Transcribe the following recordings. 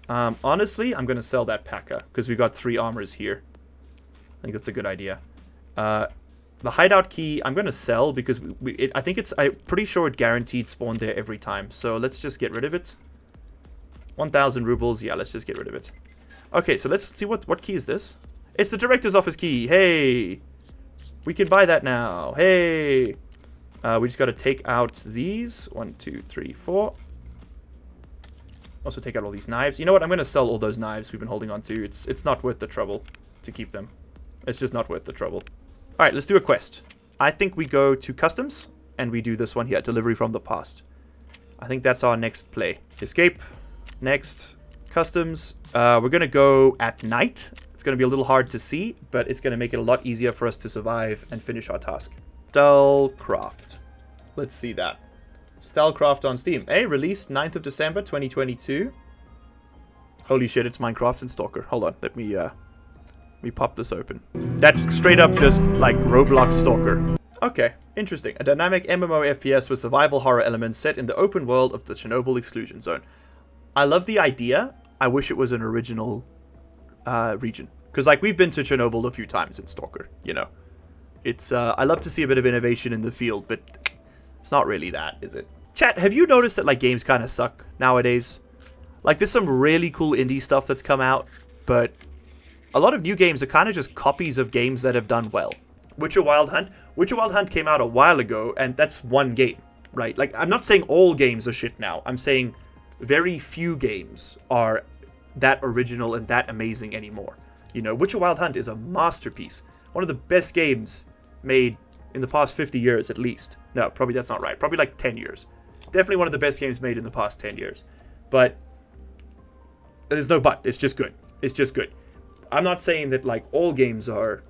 Honestly, I'm going to sell that P.A.K.A. because we got 3 armors here. I think that's a good idea. The hideout key, I'm going to sell because I think I'm pretty sure it guaranteed spawn there every time. So let's just get rid of it. 1,000 rubles. Yeah, let's just get rid of it. Okay, so let's see what key is this? It's the director's office key. Hey! We can buy that now. Hey! We just got to take out these. 1, 2, 3, 4. Also take out all these knives. You know what? I'm going to sell all those knives we've been holding on to. It's not worth the trouble to keep them. It's just not worth the trouble. Alright, let's do a quest. I think we go to customs, and we do this one here, delivery from the past. I think that's our next play. Escape. Next. Customs. We're going to go at night. It's going to be a little hard to see, but it's going to make it a lot easier for us to survive and finish our task. Stellcraft. Let's see that. Stellcraft on Steam. Hey, released 9th of December 2022. Holy shit, it's Minecraft and Stalker. Hold on, let me pop this open. That's straight up just like Roblox Stalker. Okay, interesting. A dynamic MMO FPS with survival horror elements set in the open world of the Chernobyl exclusion zone. I love the idea. I wish it was an original region. Because like we've been to Chernobyl a few times in Stalker, you know. It's I love to see a bit of innovation in the field, but it's not really that, is it? Chat, have you noticed that like games kind of suck nowadays? Like there's some really cool indie stuff that's come out, but a lot of new games are kind of just copies of games that have done well. Witcher Wild Hunt? Witcher Wild Hunt came out a while ago, and that's one game, right? Like, I'm not saying all games are shit now. I'm saying very few games are that original and that amazing anymore. You know, Witcher Wild Hunt is a masterpiece. One of the best games made in the past 50 years, at least. No, probably that's not right. Probably like 10 years. Definitely one of the best games made in the past 10 years. But there's no but. It's just good. It's just good. I'm not saying that like all games are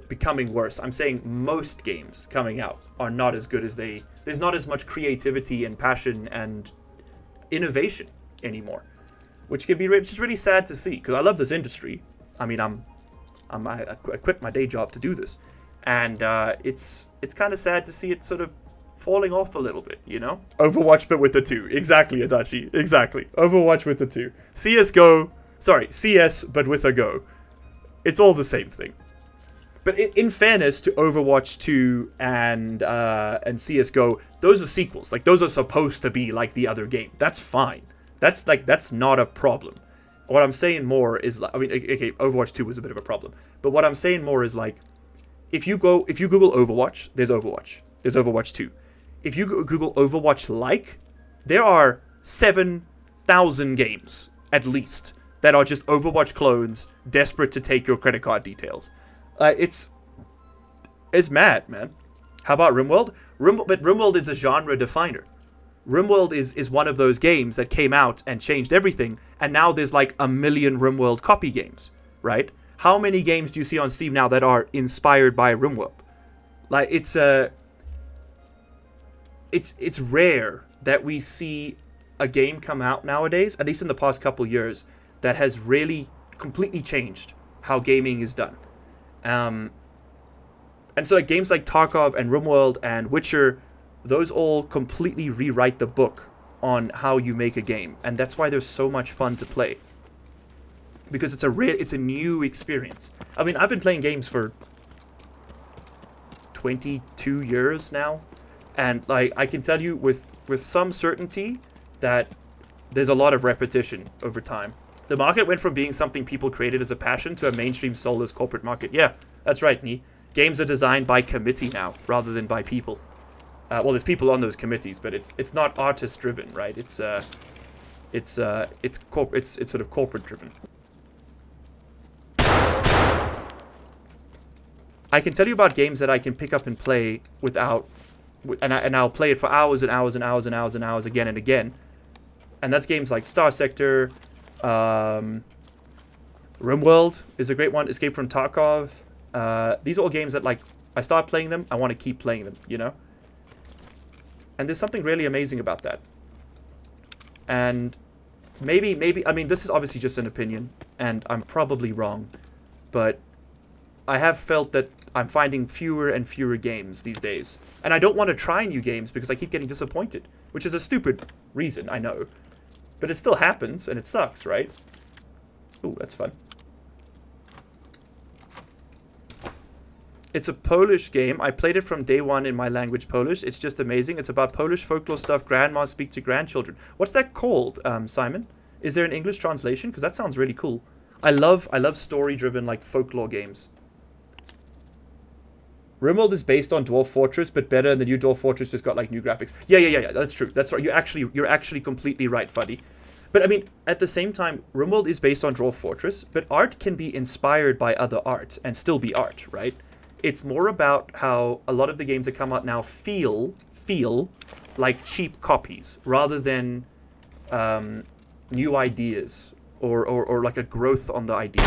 becoming worse. I'm saying most games coming out are not as good as there's not as much creativity and passion and innovation anymore, which can be just really sad to see because I love this industry. I mean, I quit my day job to do this, and it's kind of sad to see it sort of falling off a little bit, you know? Overwatch but with the 2. Exactly, Adachi. Exactly. Overwatch with the 2. CS:GO. Sorry, CS, but with a Go. It's all the same thing. But in fairness to Overwatch 2 and CS:GO, those are sequels. Like, those are supposed to be like the other game. That's fine. That's not a problem. What I'm saying more is, like, I mean, okay, Overwatch 2 was a bit of a problem. But what I'm saying more is, like, if you Google Overwatch, there's Overwatch. There's Overwatch 2. If you Google Overwatch-like, there are 7,000 games, at least, that are just Overwatch clones desperate to take your credit card details. It's mad, man. How about RimWorld? But RimWorld is a genre definer. RimWorld is one of those games that came out and changed everything, and now there's like a million RimWorld copy games, right? How many games do you see on Steam now that are inspired by RimWorld? Like, it's rare that we see a game come out nowadays, at least in the past couple years, that has really completely changed how gaming is done. And so like games like Tarkov and RimWorld and Witcher, those all completely rewrite the book on how you make a game. And that's why they're so much fun to play. Because it's a new experience. I mean, I've been playing games for 22 years now. And like I can tell you with some certainty that there's a lot of repetition over time. The market went from being something people created as a passion to a mainstream soulless corporate market. Yeah, that's right, Nee. Games are designed by committee now, rather than by people. Well, there's people on those committees, but it's not artist driven, right? It's sort of corporate driven. I can tell you about games that I can pick up and play without, and I'll play it for hours and hours and hours and hours and hours again and again. And that's games like Star Sector. RimWorld is a great one. Escape from Tarkov. These are all games that, like, I start playing them, I want to keep playing them, you know? And there's something really amazing about that. And maybe, I mean, this is obviously just an opinion, and I'm probably wrong, but I have felt that I'm finding fewer and fewer games these days. And I don't want to try new games because I keep getting disappointed, which is a stupid reason, I know. But it still happens, and it sucks, right? Ooh, that's fun. It's a Polish game. I played it from day one in my language, Polish. It's just amazing. It's about Polish folklore stuff. Grandmas speak to grandchildren. What's that called, Simon? Is there an English translation? Because that sounds really cool. I love story-driven, like, folklore games. RimWorld is based on Dwarf Fortress, but better, and the new Dwarf Fortress just got, like, new graphics. Yeah. That's true. That's right. You're actually completely right, Fuddy. But, I mean, at the same time, RimWorld is based on Dwarf Fortress, but art can be inspired by other art and still be art, right? It's more about how a lot of the games that come out now feel like cheap copies rather than new ideas or like a growth on the idea.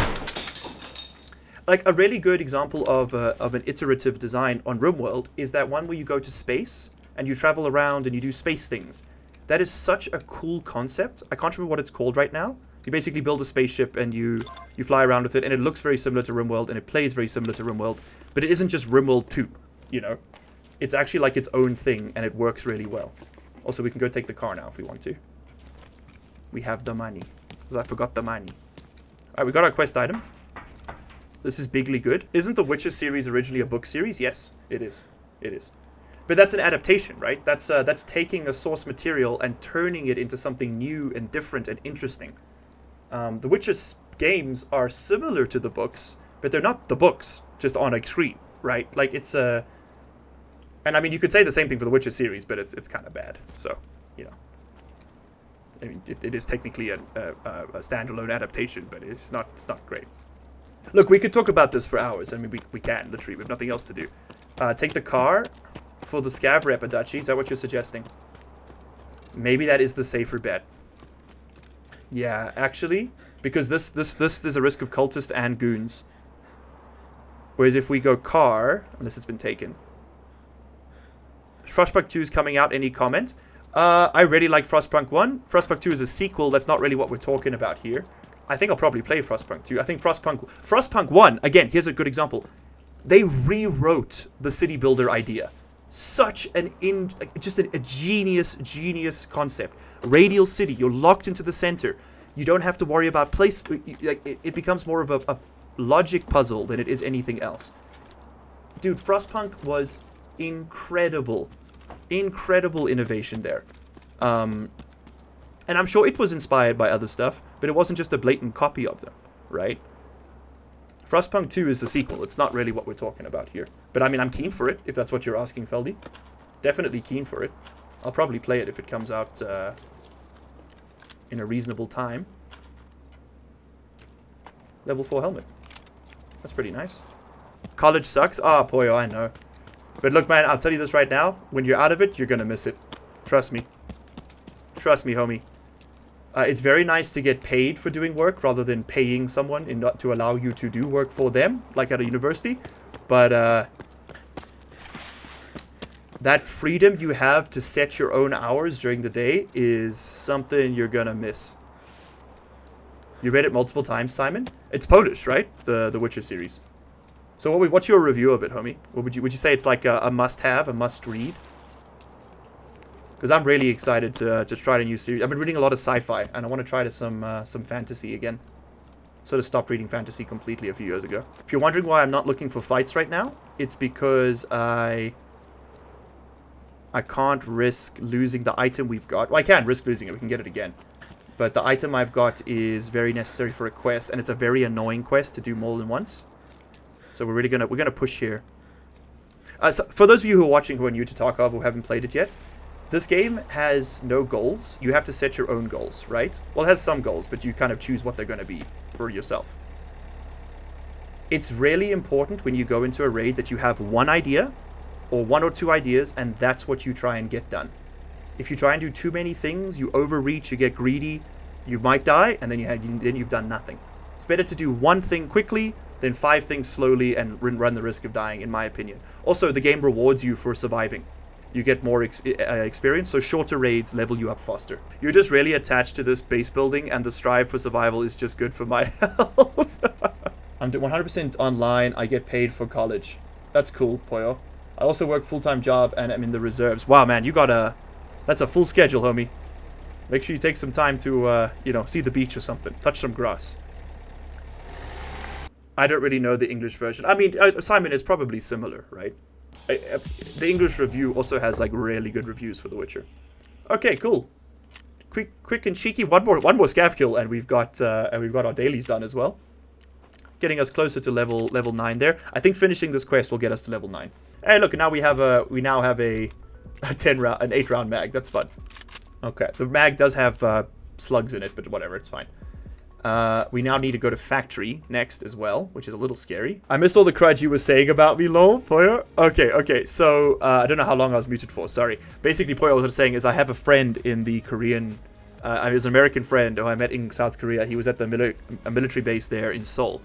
Like a really good example of an iterative design on RimWorld is that one where you go to space and you travel around and you do space things. That is such a cool concept. I can't remember what it's called right now. You basically build a spaceship and you fly around with it, and it looks very similar to RimWorld and it plays very similar to RimWorld, but it isn't just RimWorld 2, you know? It's actually like its own thing and it works really well. Also, we can go take the car now if we want to. We have the money. Because I forgot the money. Alright, we got our quest item. This is bigly good. Isn't the Witcher series originally a book series? Yes, it is. It is. But that's an adaptation, right? That's taking a source material and turning it into something new and different and interesting. The Witcher games are similar to the books, but they're not the books, just on a screen, right? Like, it's a... And, I mean, you could say the same thing for the Witcher series, but it's kind of bad. So, you know. I mean, it is technically a standalone adaptation, but it's not great. Look, we could talk about this for hours. I mean, we can, literally. We have nothing else to do. Take the car for the scav rep, Adachi. Is that what you're suggesting? Maybe that is the safer bet. Yeah, actually, because this there's a risk of cultists and goons. Whereas if we go car, unless it's been taken. Frostpunk 2 is coming out. Any comment? I really like Frostpunk 1. Frostpunk 2 is a sequel. That's not really what we're talking about here. I think I'll probably play Frostpunk 2. I think Frostpunk 1, again, here's a good example. They rewrote the city builder idea. Such just a genius concept. Radial city, you're locked into the center. You don't have to worry about place. It becomes more of a logic puzzle than it is anything else. Dude, Frostpunk was incredible. Incredible innovation there. And I'm sure it was inspired by other stuff, but it wasn't just a blatant copy of them, right? Frostpunk 2 is the sequel. It's not really what we're talking about here. But I mean, I'm keen for it, if that's what you're asking, Feldy. Definitely keen for it. I'll probably play it if it comes out in a reasonable time. Level 4 helmet. That's pretty nice. College sucks. Ah, Poyo, I know. But look, man, I'll tell you this right now. When you're out of it, you're going to miss it. Trust me. Trust me, homie. It's very nice to get paid for doing work rather than paying someone to allow you to do work for them, like at a university. But that freedom you have to set your own hours during the day is something you're going to miss. You read it multiple times, Simon? It's Polish, right? The Witcher series. So what's your review of it, homie? Would you say it's like a must-have, a must-read? Because I'm really excited to try the new series. I've been reading a lot of sci-fi, and I want to try some fantasy again. Sort of stopped reading fantasy completely a few years ago. If you're wondering why I'm not looking for fights right now, it's because I can't risk losing the item we've got. Well, I can risk losing it. We can get it again. But the item I've got is very necessary for a quest, and it's a very annoying quest to do more than once. So we're really gonna push here. So for those of you who are watching who are new to Tarkov who haven't played it yet, this game has no goals. You have to set your own goals, right? Well, it has some goals, but you kind of choose what they're going to be for yourself. It's really important when you go into a raid that you have one idea or one or two ideas, and that's what you try and get done. If you try and do too many things, you overreach, you get greedy, you might die, and then you've done nothing. It's better to do one thing quickly than 5 things slowly and run the risk of dying, in my opinion. Also, the game rewards you for surviving. You get more experience, so shorter raids level you up faster. You're just really attached to this base building, and the strive for survival is just good for my health. I'm 100% online. I get paid for college. That's cool, Poyo. I also work full-time job, and I'm in the reserves. Wow, man, you got that's a full schedule, homie. Make sure you take some time to, you know, see the beach or something. Touch some grass. I don't really know the English version. I mean, Simon, is probably similar, right? The English review also has, like, really good reviews for The Witcher. Okay, cool. Quick and cheeky. One more scav kill, and we've got our dailies done as well. Getting us closer to level 9 there. I think finishing this quest will get us to level 9. Hey, look, now we now have an 8-round mag. That's fun. Okay, the mag does have slugs in it, but whatever, it's fine. We now need to go to factory next as well, which is a little scary. I missed all the crud you were saying about me, lol, Poyo. Okay, so I don't know how long I was muted for, sorry. Basically, Poyo was saying is I have a friend in the Korean, I was an American friend who I met in South Korea. He was at the military base there in Seoul,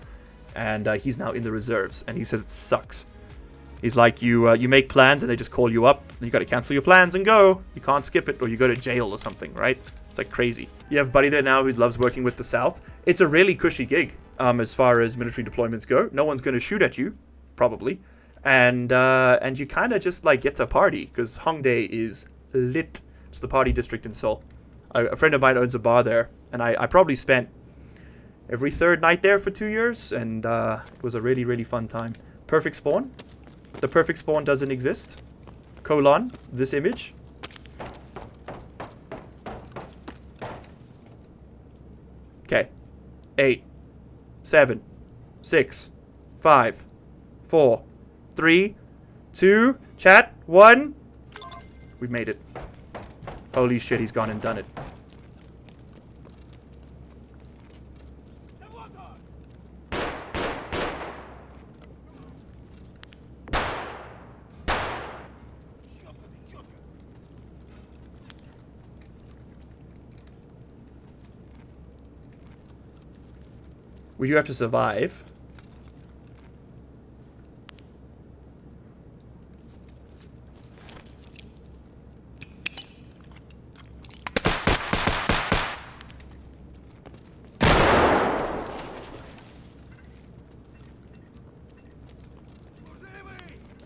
and he's now in the reserves, and he says it sucks. He's like, you make plans and they just call you up, and you gotta cancel your plans and go. You can't skip it, or you go to jail or something, right? It's like crazy. You have a buddy there now who loves working with the South. It's a really cushy gig, as far as military deployments go. No one's gonna shoot at you, probably. And you kinda just like get to party, because Hongdae is lit. It's the party district in Seoul. A friend of mine owns a bar there, and I probably spent every third night there for 2 years, and it was a really, really fun time. Perfect spawn. The perfect spawn doesn't exist. Colon, this image. Okay. 8, 7, 6, 5, 4, 3, 2, chat, 1. We made it. Holy shit, he's gone and done it. We do have to survive.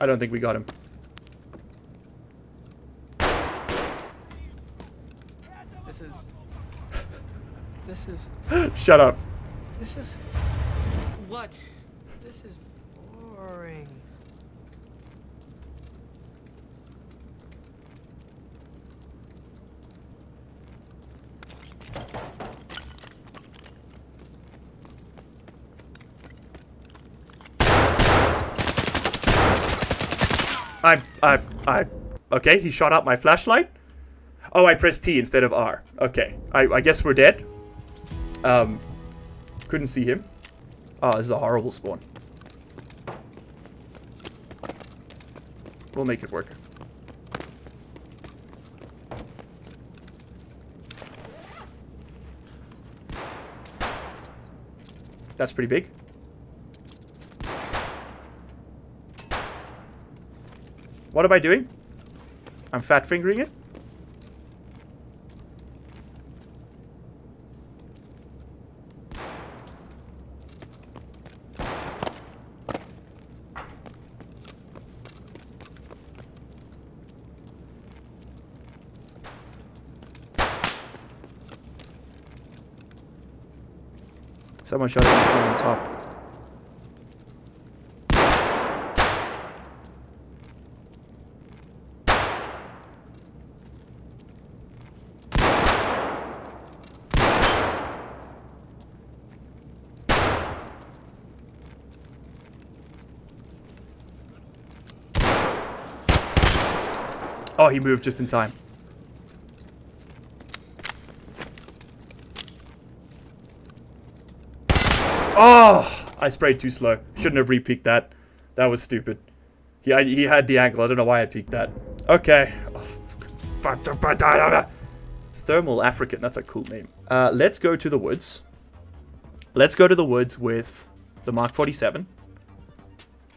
I don't think we got him. This is... Shut up. This is... What? This is boring. Okay, he shot out my flashlight. Oh, I pressed T instead of R. Okay, I guess we're dead. Couldn't see him. Oh, this is a horrible spawn. We'll make it work. That's pretty big. What am I doing? I'm fat fingering it. Someone shot it from on top. Oh, he moved just in time. Oh, I sprayed too slow. Shouldn't have re-peeked that. That was stupid. He had the angle. I don't know why I peeked that. Okay. Oh, Thermal African. That's a cool name. Let's go to the woods. Let's go to the woods with the Mark 47.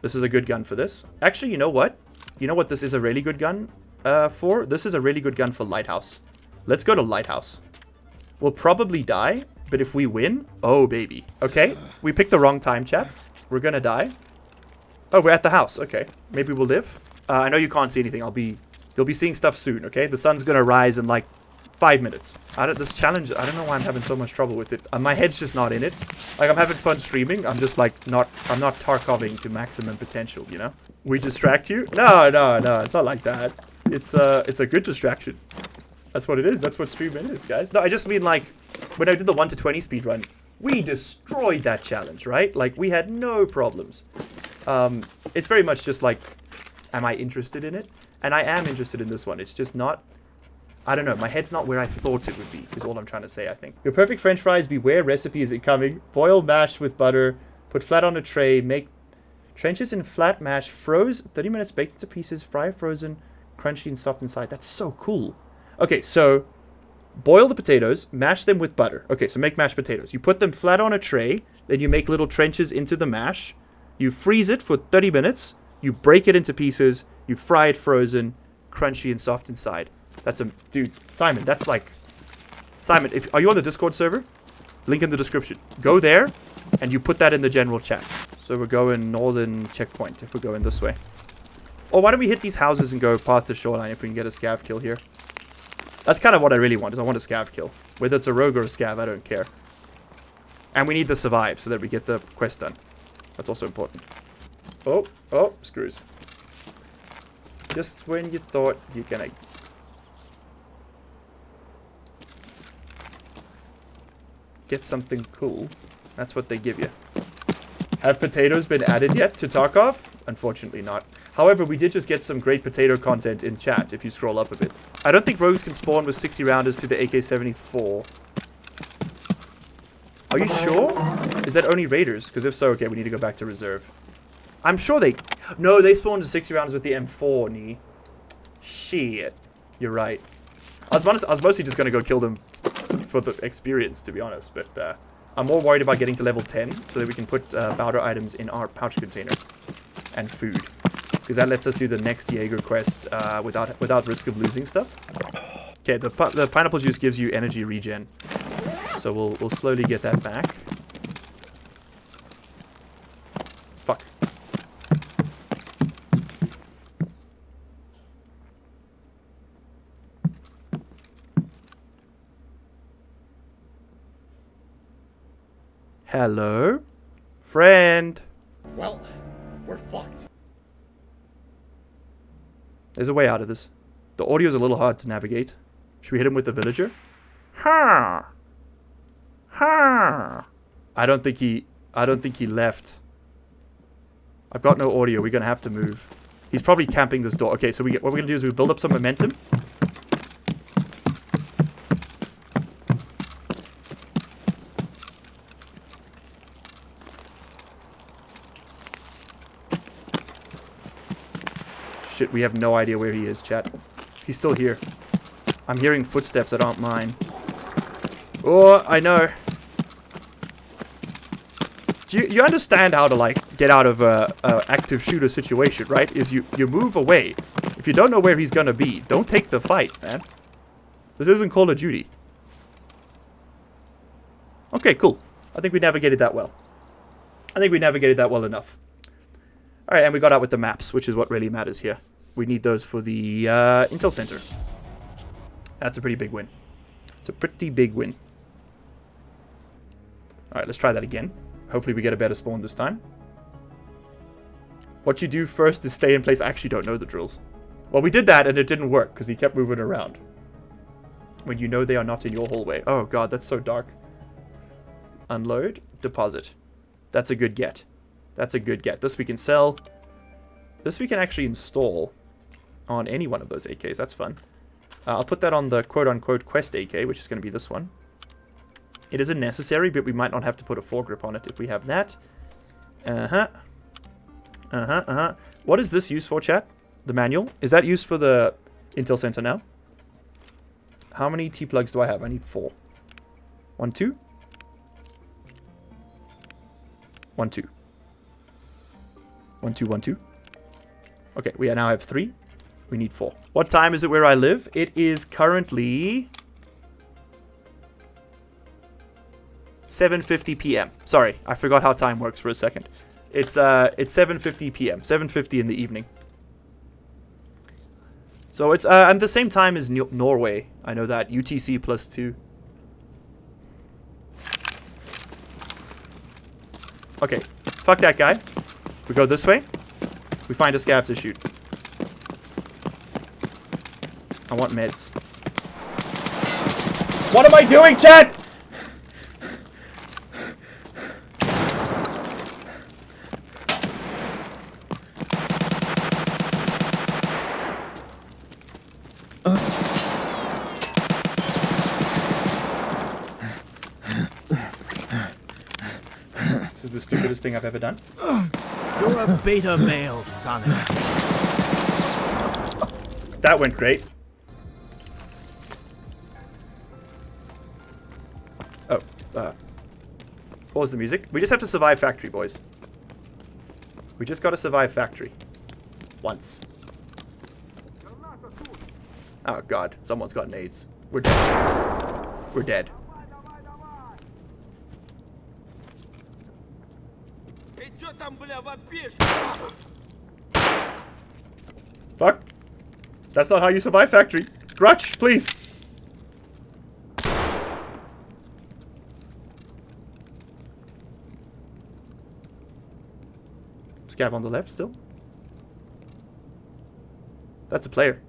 This is a good gun for this. Actually, you know what? You know what this is a really good gun for? This is a really good gun for Lighthouse. Let's go to Lighthouse. We'll probably die. But if we win, oh baby. Okay, we picked the wrong time, chat. We're gonna die. Oh, we're at the house. Okay, maybe we'll live. I know you can't see anything. You'll be seeing stuff soon. Okay, the sun's gonna rise in like 5 minutes. This challenge, I don't know why I'm having so much trouble with it. My head's just not in it. Like, I'm having fun streaming. I'm just like, I'm not Tarkoving to maximum potential, you know? We distract you? No, it's not like that. It's a good distraction. That's what it is. That's what streaming is, guys. No, I just mean, like, when I did the 1 to 20 speedrun, we destroyed that challenge, right? Like, we had no problems. It's very much just like, am I interested in it? And I am interested in this one. It's just not... I don't know, my head's not where I thought it would be, is all I'm trying to say, I think. Your perfect french fries, beware recipe is incoming. Boil mash with butter, put flat on a tray, make trenches in flat mash, froze, 30 minutes, baked into pieces, fry frozen, crunchy and soft inside. That's so cool. Okay, so boil the potatoes, mash them with butter. Okay, so make mashed potatoes. You put them flat on a tray, then you make little trenches into the mash, you freeze it for 30 minutes, you break it into pieces, you fry it frozen, crunchy and soft inside. That's a... Dude, Simon, that's like... Simon, are you on the Discord server? Link in the description. Go there, and you put that in the general chat. So we're going northern checkpoint, if we're going this way. Or why don't we hit these houses and go past the shoreline if we can get a scav kill here? That's kind of what I really want, is I want a scav kill. Whether it's a rogue or a scav, I don't care. And we need to survive so that we get the quest done. That's also important. Oh, screws. Just when you thought you're gonna... get something cool. That's what they give you. Have potatoes been added yet to Tarkov? Unfortunately not. However, we did just get some great potato content in chat if you scroll up a bit. I don't think rogues can spawn with 60 rounders to the AK-74. Are you sure? Is that only raiders? Because if so, okay, we need to go back to reserve. I'm sure they... No, they spawned to 60 rounders with the M4, Nee. Shit. You're right. I was mostly just going to go kill them for the experience, to be honest, but I'm more worried about getting to level 10 so that we can put powder items in our pouch container and food, because that lets us do the next Jaeger quest without risk of losing stuff. Okay, the pineapple juice gives you energy regen, so we'll slowly get that back. Fuck. Hello? Friend? Well, we're fucked. There's a way out of this. The audio's a little hard to navigate. Should we hit him with the villager? Ha! Ha! I don't think he left. I've got no audio. We're gonna have to move. He's probably camping this door. Okay, so what we're gonna do is we build up some momentum. Shit, we have no idea where he is, chat. He's still here. I'm hearing footsteps that aren't mine. Oh, I know. You understand how to, like, get out of a active shooter situation, right? Is you move away. If you don't know where he's gonna be, don't take the fight, man. This isn't Call of Duty. Okay, cool. I think we navigated that well. I think we navigated that well enough. Alright, and we got out with the maps, which is what really matters here. We need those for the Intel Center. That's a pretty big win. It's a pretty big win. Alright, let's try that again. Hopefully we get a better spawn this time. What you do first is stay in place. I actually don't know the drills. Well, we did that and it didn't work because he kept moving around. When you know they are not in your hallway. Oh god, that's so dark. Unload, deposit. That's a good get. That's a good get. This we can sell. This we can actually install on any one of those AKs. That's fun. I'll put that on the quote-unquote quest AK, which is going to be this one. It isn't necessary, but we might not have to put a foregrip on it if we have that. What is this used for, chat? The manual? Is that used for the Intel Center now? How many T-plugs do I have? I need 4. 1, 2. 1, 2. 1, 2, 1, 2. Okay, we now have 3. We need 4. What time is it where I live? It is currently 7:50 p.m. Sorry, I forgot how time works for a second. It's 7:50 p.m. 7:50 in the evening. So it's at the same time as Norway. I know that. UTC +2. Okay. Fuck that guy. We go this way. We find a scav to shoot. I want meds. What am I doing, chat? This is the stupidest thing I've ever done. You're a beta male, Sonic. That went great. Oh, pause the music. We just have to survive factory, boys. We just gotta survive factory. Once. Oh god, someone's got nades. We're dead. We're dead. Fuck. That's not how you survive factory. Grutch, please. Scav on the left still. That's a player.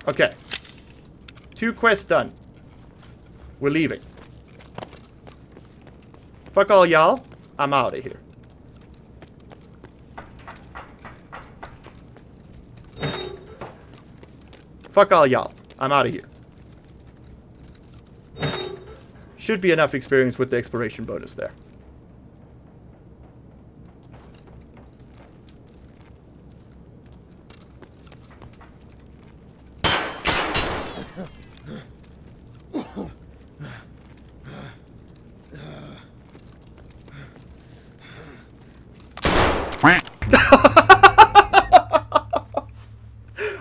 Okay. 2 quests done. We're leaving. Fuck all y'all. I'm out of here. Fuck all y'all. I'm out of here. Should be enough experience with the exploration bonus there.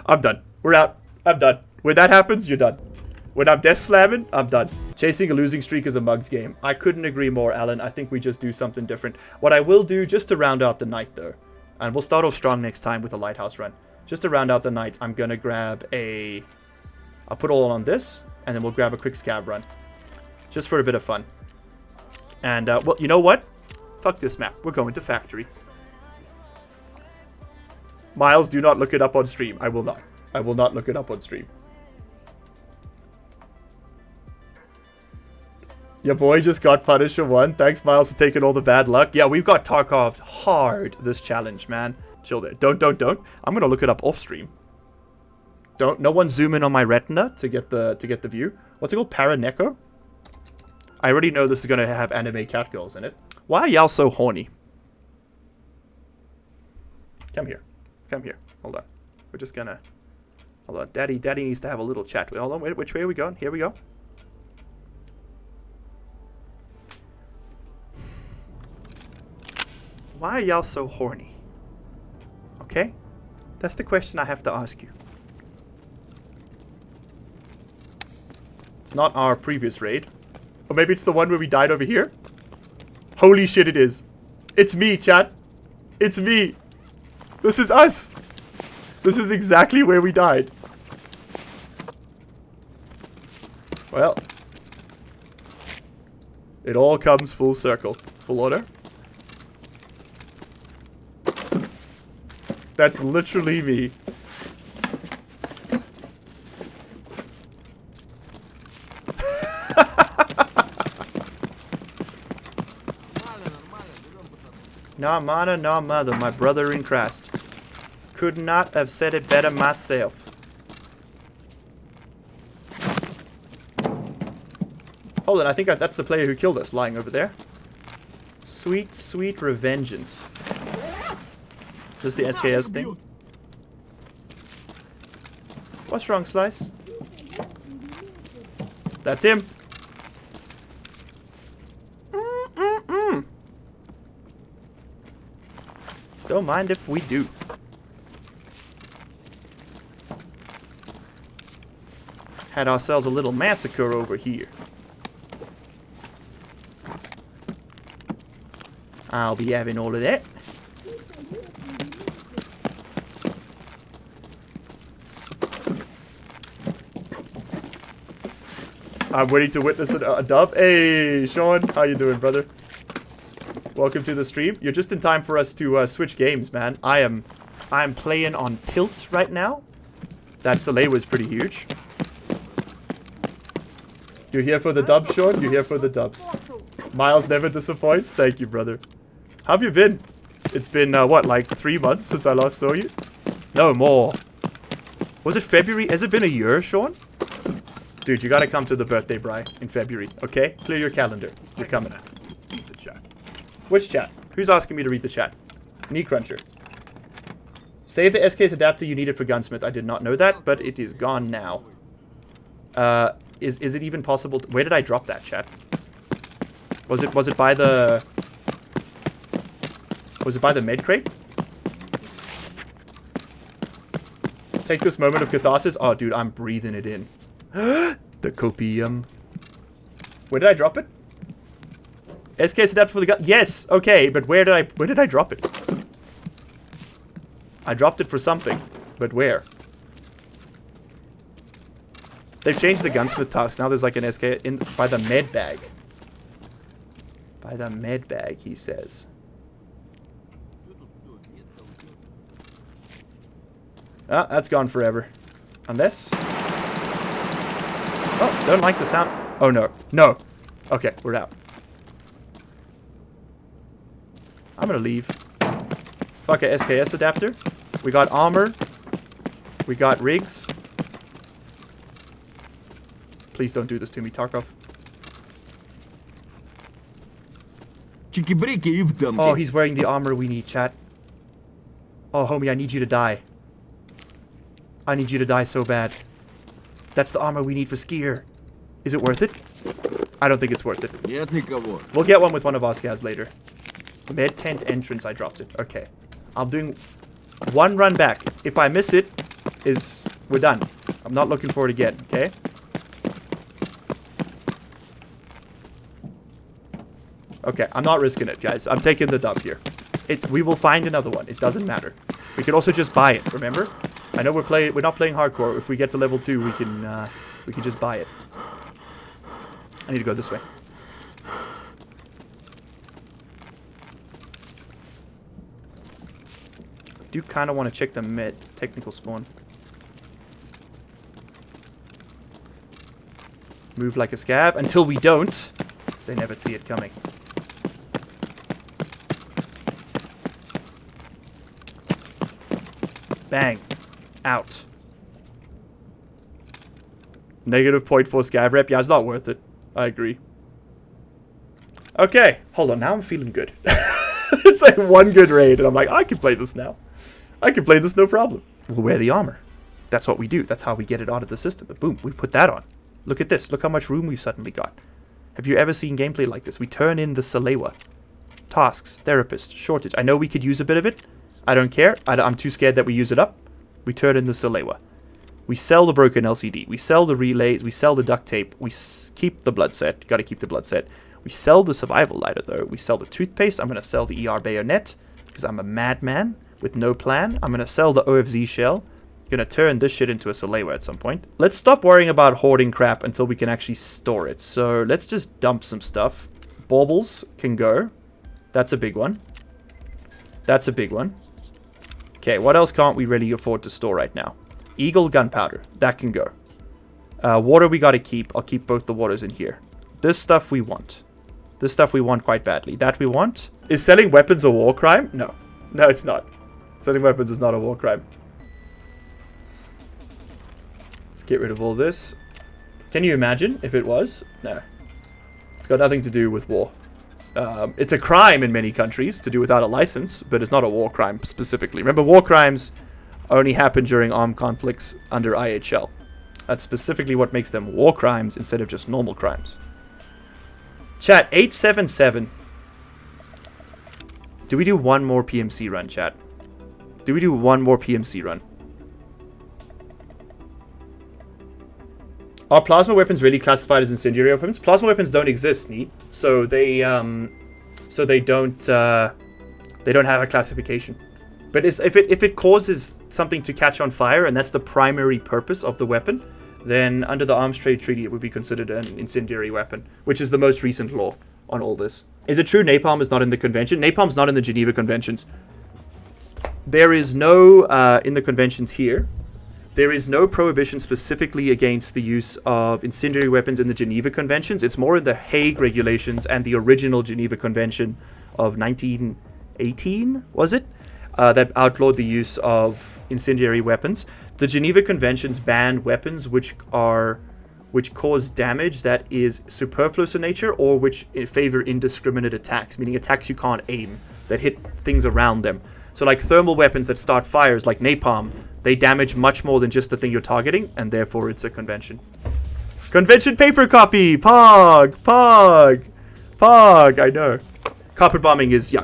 I'm done. We're out. I'm done. When that happens, you're done. When I'm death slamming, I'm done. Chasing a losing streak is a mugs game. I couldn't agree more, Alan. I think we just do something different. What I will do, just to round out the night, though, and we'll start off strong next time with a lighthouse run. Just to round out the night, I'm going to grab a... I'll put all on this, and then we'll grab a quick scav run. Just for a bit of fun. And, well, you know what? Fuck this map. We're going to factory. Miles, do not look it up on stream. I will not. I will not look it up on stream. Your boy just got Punisher 1. Thanks, Miles, for taking all the bad luck. Yeah, we've got Tarkov hard this challenge, man. Chill there. Don't. I'm gonna look it up off stream. Don't. No one zoom in on my retina to get the view. What's it called? Paraneko? I already know this is gonna have anime catgirls in it. Why are y'all so horny? Come here. Come here. Hold on. We're just gonna... Hold on. Daddy needs to have a little chat. Hold on. Wait, which way are we going? Here we go. Why are y'all so horny? Okay? That's the question I have to ask you. It's not our previous raid. Or maybe it's the one where we died over here? Holy shit, it is. It's me, chat. It's me. This is us. This is exactly where we died. Well. It all comes full circle. Full order. That's literally me. Nah, mana, nah, mother, my brother in Christ. Could not have said it better myself. Hold on, I think that's the player who killed us, lying over there. Sweet, sweet revengeance. This is the SKS thing. What's wrong, Slice? That's him. Don't mind if we do. had ourselves a little massacre over here. I'll be having all of that. I'm waiting to witness a dub. Hey, Sean, how you doing, brother? Welcome to the stream. You're just in time for us to switch games, man. I'm playing on tilt right now. That Soleil was pretty huge. You're here for the dubs, Sean? You're here for the dubs. Miles never disappoints. Thank you, brother. How have you been? It's been, what, like 3 months since I last saw you? No, more. Was it February? Has it been a year, Sean? Dude, you gotta come to the birthday, Bri, in February, okay? Clear your calendar. You're coming. Read the chat. Which chat? Who's asking me to read the chat? Knee Cruncher. Save the SK's adapter you needed for Gunsmith. I did not know that, but it is gone now. Is it even possible to... Where did I drop that, chat? Was it by the... Was it by the med crate? Take this moment of catharsis. Oh, dude, I'm breathing it in. The copium. Where did I drop it? SK's adapter for the gun. Yes, okay, but where did I drop it? I dropped it for something, but where? They've changed the gunsmith task. Now there's like an SK in by the med bag. By the med bag, he says. Ah, that's gone forever. Unless... Oh, don't like the sound. Oh, no. No. Okay, we're out. I'm gonna leave. Fuck a SKS adapter. We got armor. We got rigs. Please don't do this to me, Tarkov. Oh, he's wearing the armor we need, chat. Oh, homie, I need you to die. I need you to die so bad. That's the armor we need for skier. Is it worth it? I don't think it's worth it. We'll get one with one of our scavs later. Med tent entrance, I dropped it. Okay. I'm doing one run back. If I miss it, we're done. I'm not looking for it again, okay? Okay, I'm not risking it, guys. I'm taking the dub here. We will find another one. It doesn't matter. We could also just buy it, remember? I know we're not playing hardcore. If we get to level 2, we can just buy it. I need to go this way. I do kind of want to check the med technical spawn. Move like a scav. Until we don't, they never see it coming. Bang. Out. Negative 0.4 scav rep. Yeah, it's not worth it. I agree. Okay. Hold on. Now I'm feeling good. It's like one good raid, and I'm like, I can play this now. I can play this no problem. We'll wear the armor. That's what we do. That's how we get it out of the system. But boom, we put that on. Look at this. Look how much room we've suddenly got. Have you ever seen gameplay like this? We turn in the Salewa. Tasks, therapist, shortage. I know we could use a bit of it. I don't care. I'm too scared that we use it up. We turn in the Salewa. We sell the broken LCD. We sell the relays. We sell the duct tape. We keep the blood set. Gotta keep the blood set. We sell the survival lighter, though. We sell the toothpaste. I'm gonna sell the ER bayonet because I'm a madman with no plan. I'm gonna sell the OFZ shell. Gonna turn this shit into a Salewa at some point. Let's stop worrying about hoarding crap until we can actually store it. So let's just dump some stuff. Baubles can go. That's a big one. That's a big one. Okay, what else can't we really afford to store right now? Eagle gunpowder. That can go. Water we gotta keep. I'll keep both the waters in here. This stuff we want. This stuff we want quite badly. That we want. Is selling weapons a war crime? No. No, it's not. Selling weapons is not a war crime. Let's get rid of all this. Can you imagine if it was? No. It's got nothing to do with war. It's a crime in many countries to do without a license, but it's not a war crime specifically. Remember, war crimes only happen during armed conflicts under IHL. That's specifically what makes them war crimes instead of just normal crimes. Chat, 877. Do we do one more PMC run, chat? Do we do one more PMC run? Are plasma weapons really classified as incendiary weapons? Plasma weapons don't exist, Nee. So they don't have a classification. But if it causes something to catch on fire and that's the primary purpose of the weapon, then under the Arms Trade Treaty it would be considered an incendiary weapon, which is the most recent law on all this. Is it true napalm is not in the convention? Napalm's not in the Geneva Conventions. There is no, in the conventions here, there is no prohibition specifically against the use of incendiary weapons in the Geneva Conventions. It's more in the Hague regulations and the original Geneva Convention of 1918, was it? That outlawed the use of incendiary weapons. The Geneva Conventions ban weapons which cause damage that is superfluous in nature or which favor indiscriminate attacks, meaning attacks you can't aim, that hit things around them. So like thermal weapons that start fires, like napalm, they damage much more than just the thing you're targeting, and therefore it's a convention. Convention paper copy! Pog! I know. Carpet bombing is a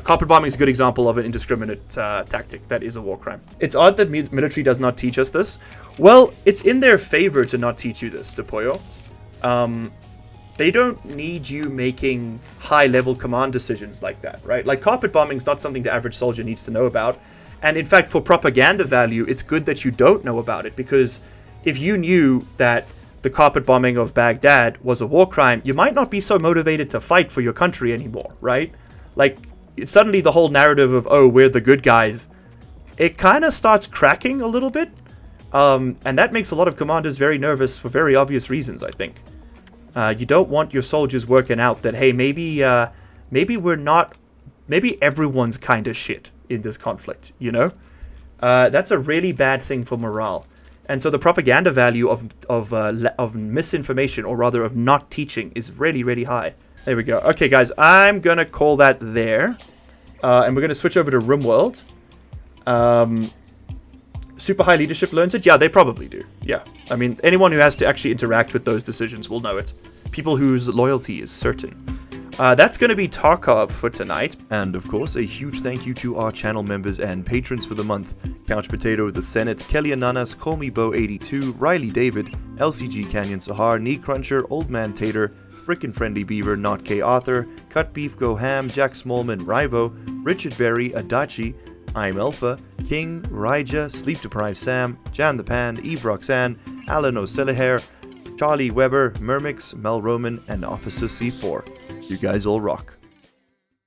good example of an indiscriminate tactic. That is a war crime. It's odd that military does not teach us this. Well, it's in their favor to not teach you this, Depoyo. They don't need you making high-level command decisions like that, right? Like, carpet bombing is not something the average soldier needs to know about. And in fact, for propaganda value, it's good that you don't know about it, because if you knew that the carpet bombing of Baghdad was a war crime, you might not be so motivated to fight for your country anymore, right? Like, it's suddenly the whole narrative of, oh, we're the good guys, it kind of starts cracking a little bit. And that makes a lot of commanders very nervous for very obvious reasons, I think. You don't want your soldiers working out that, hey, maybe everyone's kind of shit in this conflict, you know? That's a really bad thing for morale. And so the propaganda value of misinformation, or rather of not teaching, is really, really high. There we go. Okay, guys, I'm going to call that there. And we're going to switch over to RimWorld. Super high leadership learns it? Yeah, they probably do. Yeah. I mean, anyone who has to actually interact with those decisions will know it. People whose loyalty is certain. That's going to be Tarkov for tonight. And of course, a huge thank you to our channel members and patrons for the month. Couch Potato, The Senate, Kelly Ananas, Call Me Bo 82, Riley David, LCG Canyon Sahar, Knee Cruncher, Old Man Tater, Frickin' Friendly Beaver, Not K Author, Cut Beef Go Ham, Jack Smallman, Rivo, Richard Berry, Adachi, I'm Alpha, King, Raija, Sleep Deprived Sam, Jan the Pan, Eve Roxanne, Alan O'Sillehair, Charlie Weber, Mermix, Mel Roman, and Officer C4. You guys all rock.